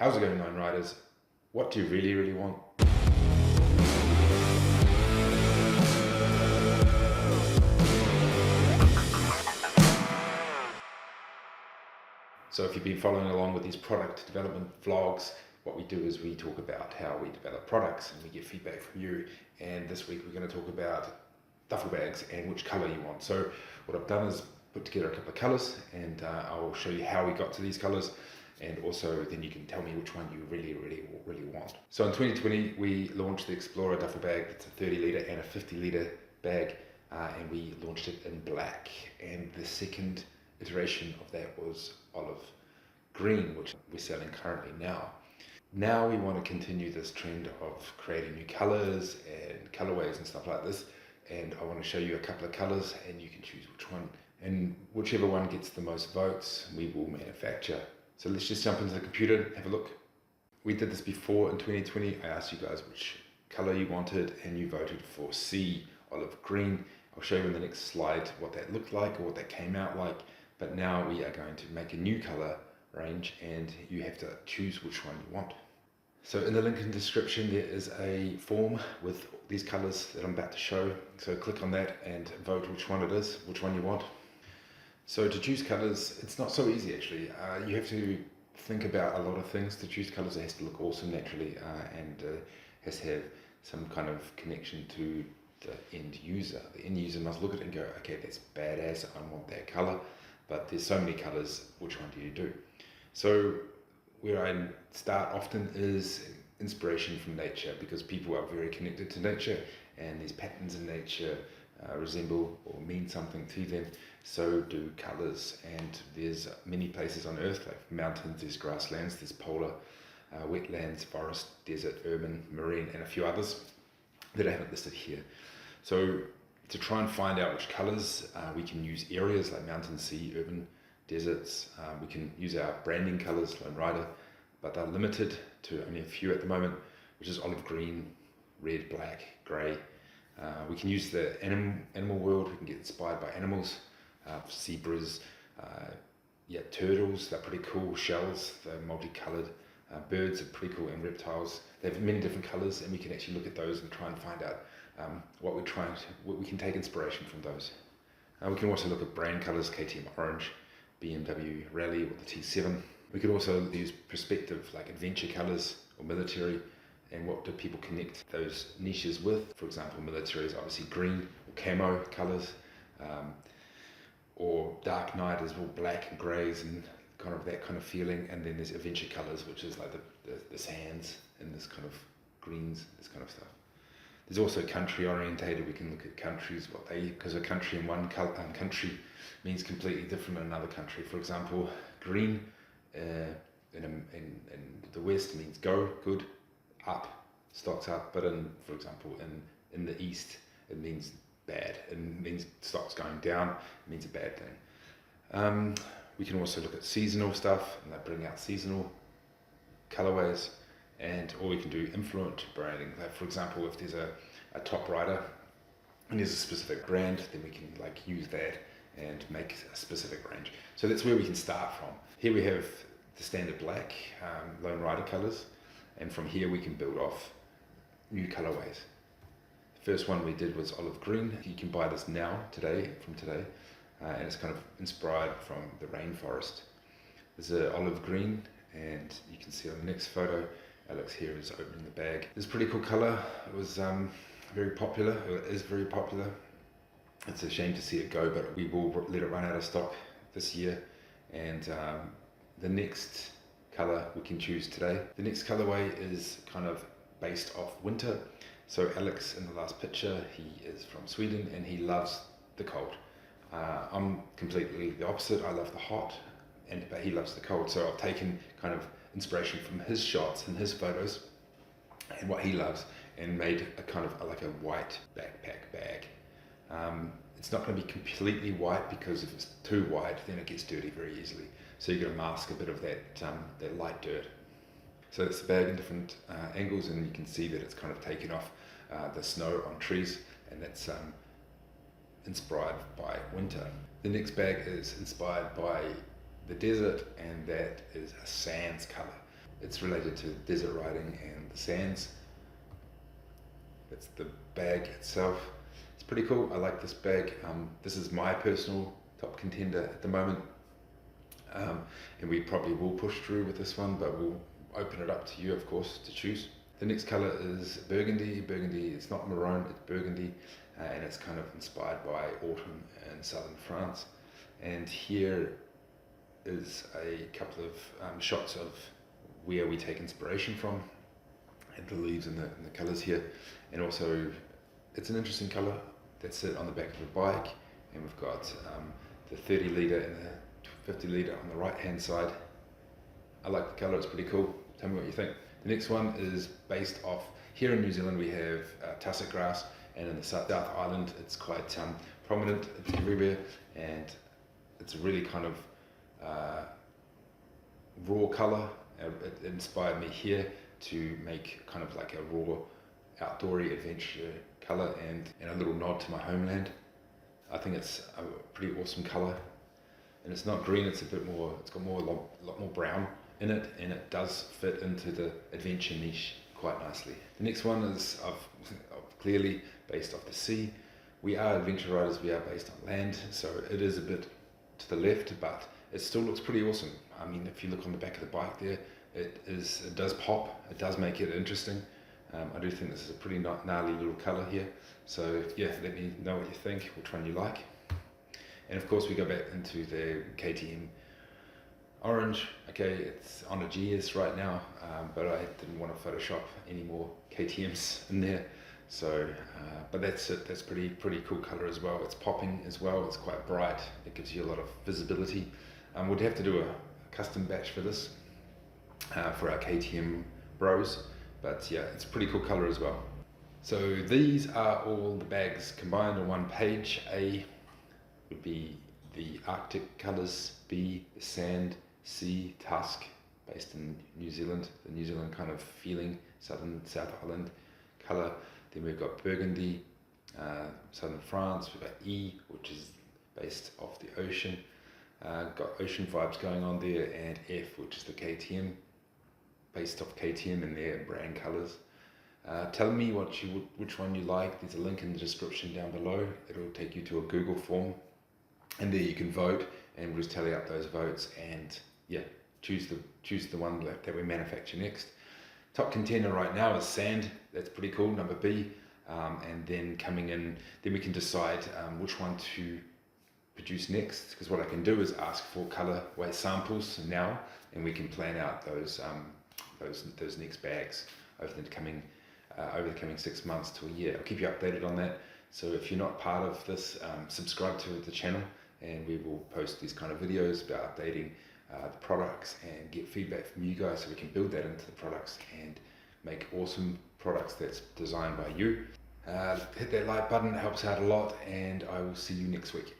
How's it going, Line Riders? What do you really want? So if you've been following along with these product development vlogs, what we do is we talk about how we develop products and we get feedback from you. And this week we're going to talk about duffel bags and which color you want. So what I've done is put together a couple of colors, and I will show you how we got to these colors, and also then you can tell me which one you really want. So in 2020 we launched the Explorer duffel bag. It's a 30 litre and a 50 litre bag, and we launched it in black, and the second iteration of that was olive green, which we're selling currently now. Now we want to continue this trend of creating new colors and colorways and stuff like this, and I want to show you a couple of colors and you can choose which one, and whichever one gets the most votes we will manufacture. So let's just jump into the computer and have a look. We did this before in 2020. I asked you guys which color you wanted and you voted for C, olive green. I'll show you in the next slide what that looked like or what that came out like. But now we are going to make a new color range and you have to choose which one you want. So in the link in the description there is a form with these colors that I'm about to show. So click on that and vote which one it is, which one you want. So to choose colors, it's not so easy actually. You have to think about a lot of things to choose colors. It has to look awesome naturally, and has to have some kind of connection to the end user. The end user must look at it and go, okay, that's badass, I want that color. But there's so many colors, which one do you do? So where I start often is inspiration from nature, because people are very connected to nature and these patterns in nature resemble or mean something to them. So do colors, and there's many places on earth, like mountains, there's grasslands, there's polar, wetlands, forest, desert, urban, marine, and a few others that I haven't listed here. So to try and find out which colors, we can use areas like mountain, sea, urban, deserts. We can use our branding colors, Lone Rider, but they're limited to only a few at the moment, which is olive green, red, black, grey. We can use the animal world. We can get inspired by animals, zebras, turtles, they're pretty cool, shells, they're multicolored, birds are pretty cool, and reptiles. They have many different colors, and we can actually look at those and try and find out what we can take inspiration from those. We can also look at brand colors, KTM Orange, BMW Rally, or the T7. We could also use perspective, like adventure colors or military, and what do people connect those niches with. For example, military is obviously green or camo colors, or dark night is all black and greys and kind of that kind of feeling. And then there's adventure colors, which is like the sands and this kind of greens, this kind of stuff. There's also country orientated. We can look at countries, because a country in one country means completely different in another country. For example, green in the West means go, good, up, stocks up, but for example, in the East, it means bad. It means stocks going down, it means a bad thing. We can also look at seasonal stuff, and that bring out seasonal colorways. Or we can do influence branding. Like for example, if there's a top rider and there's a specific brand, then we can use that and make a specific range. So that's where we can start from. Here we have the standard black Lone Rider colors, and from here we can build off new colorways. The first one we did was olive green. You can buy this now, from today, and it's kind of inspired from the rainforest. There's an olive green, and you can see on the next photo, Alex here is opening the bag. It's a pretty cool color. It was very popular, it is very popular. It's a shame to see it go, but we will let it run out of stock this year. And the next color we can choose today. The next colorway is kind of based off winter. So Alex in the last picture, he is from Sweden and he loves the cold. I'm completely the opposite. I love the hot, but he loves the cold. So I've taken kind of inspiration from his shots and his photos and what he loves, and made a kind of like a white backpack bag. It's not going to be completely white, because if it's too white then it gets dirty very easily. So you've got to mask a bit of that light dirt. So it's the bag in different angles, and you can see that it's kind of taken off the snow on trees, and that's inspired by winter. The next bag is inspired by the desert, and that is a sands color. It's related to desert riding and the sands. That's the bag itself. It's pretty cool. I like this bag. This is my personal top contender at the moment. And we probably will push through with this one, but we'll open it up to you, of course, to choose. The next color is burgundy. Burgundy, it's not maroon, it's burgundy, and it's kind of inspired by autumn in southern France. And here is a couple of shots of where we take inspiration from, and the leaves and the colors here. And also, it's an interesting color. That's it on the back of the bike, and we've got the 30 litre and the 50 litre on the right hand side. I like the color, it's pretty cool. Tell me what you think. The next one is based off, here in New Zealand we have tussock grass, and in the South Island it's quite prominent, it's everywhere, and it's a really kind of raw color. It inspired me here to make kind of like a raw outdoory adventure color and a little nod to my homeland. I think it's a pretty awesome color, and it's not green, it's a bit more, it's got a lot more brown in it, and it does fit into the adventure niche quite nicely. The next one is clearly based off the sea. We are adventure riders, we are based on land, so it is a bit to the left, but it still looks pretty awesome. I mean, if you look on the back of the bike there, it does pop, it does make it interesting. I do think this is a pretty gnarly little colour here. So yeah, let me know what you think, which one you like. And of course we go back into the KTM orange. Okay, it's on a GS right now, but I didn't want to Photoshop any more KTMs in there. So, but that's it, that's pretty cool colour as well. It's popping as well, it's quite bright, it gives you a lot of visibility. We'd have to do a custom batch for this, for our KTM bros. But yeah, it's a pretty cool color as well. So these are all the bags combined on one page. A would be the Arctic colors, B, the sand, C, tusk, based in New Zealand, the New Zealand kind of feeling, South Island color. Then we've got burgundy, southern France. We've got E, which is based off the ocean. Got ocean vibes going on there, and F, which is the KTM, based off KTM and their brand colours. Tell me which one you like. There's a link in the description down below. It'll take you to a Google form, and there you can vote, and we'll just tally up those votes, and yeah, choose the one that we manufacture next. Top contender right now is sand. That's pretty cool, number B. And then coming in, then we can decide which one to produce next, because what I can do is ask for colorway samples now, and we can plan out those next bags over the coming 6 months to a year. I'll keep you updated on that. So if you're not part of this, subscribe to the channel, and we will post these kind of videos about updating the products and get feedback from you guys, so we can build that into the products and make awesome products that's designed by you. Hit that like button, it helps out a lot, and I will see you next week.